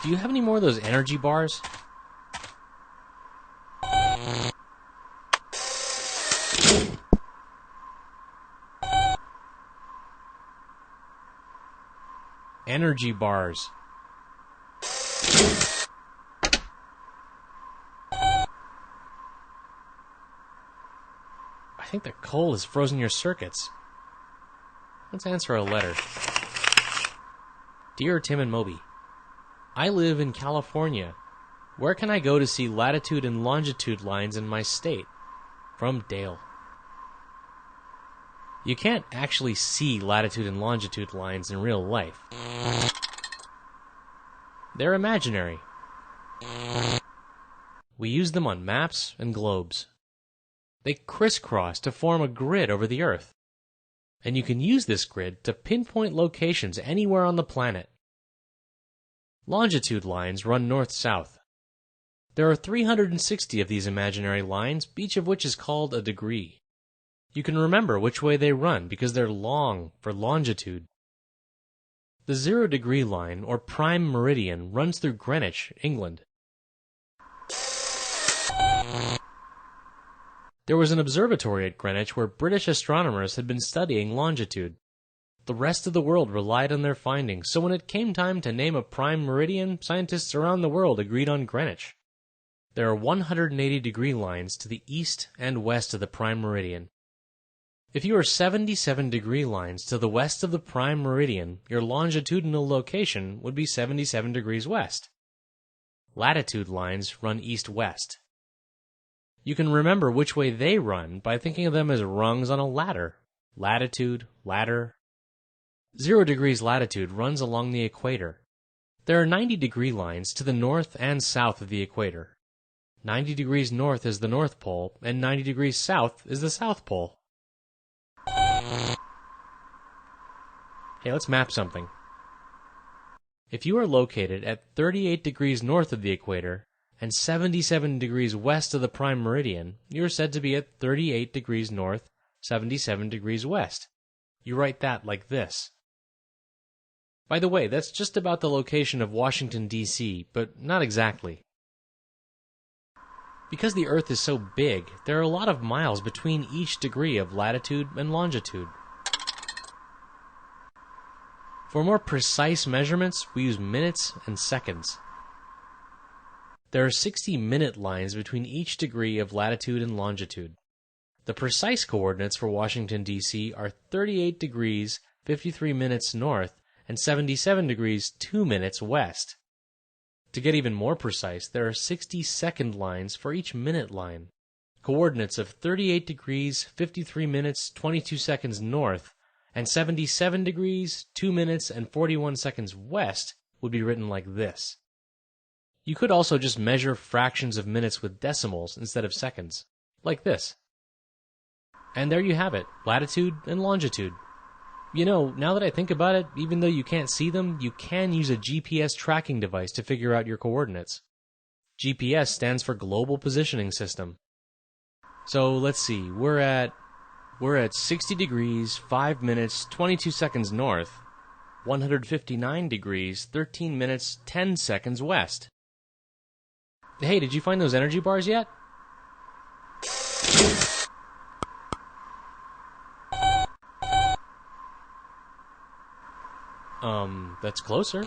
Do you have any more of those energy bars? Energy bars. I think the cold has frozen your circuits. Let's answer a letter. Dear Tim and Moby, I live in California. Where can I go to see latitude and longitude lines in my state? From Dale. You can't actually see latitude and longitude lines in real life. They're imaginary. We use them on maps and globes. They crisscross to form a grid over the Earth. And you can use this grid to pinpoint locations anywhere on the planet. Longitude lines run north-south. There are 360 of these imaginary lines, each of which is called a degree. You can remember which way they run because they're long for longitude. The 0-degree line, or prime meridian, runs through Greenwich, England. There was an observatory at Greenwich where British astronomers had been studying longitude. The rest of the world relied on their findings, so when it came time to name a prime meridian, scientists around the world agreed on Greenwich. There are 180-degree lines to the east and west of the prime meridian. If you are 77-degree lines to the west of the prime meridian, your longitudinal location would be 77 degrees west. Latitude lines run east-west. You can remember which way they run by thinking of them as rungs on a ladder. Latitude, ladder. 0 degrees latitude runs along the equator. There are 90-degree lines to the north and south of the equator. 90 degrees north is the North Pole, and 90 degrees south is the South Pole. Hey, let's map something. If you are located at 38 degrees north of the equator and 77 degrees west of the prime meridian, you are said to be at 38 degrees north, 77 degrees west. You write that like this. By the way, that's just about the location of Washington, D.C., but not exactly. Because the Earth is so big, there are a lot of miles between each degree of latitude and longitude. For more precise measurements, we use minutes and seconds. There are 60-minute lines between each degree of latitude and longitude. The precise coordinates for Washington, D.C. are 38 degrees, 53 minutes north, and 77 degrees, 2 minutes west. To get even more precise, there are 60-second lines for each minute line. Coordinates of 38 degrees, 53 minutes, 22 seconds north, and 77 degrees, 2 minutes, and 41 seconds west would be written like this. You could also just measure fractions of minutes with decimals instead of seconds, like this. And there you have it, latitude and longitude. You know, now that I think about it, even though you can't see them, you can use a GPS tracking device to figure out your coordinates. GPS stands for Global Positioning System. So let's see, we're at 60 degrees, 5 minutes, 22 seconds north, 159 degrees, 13 minutes, 10 seconds west. Hey, did you find those energy bars yet? That's closer.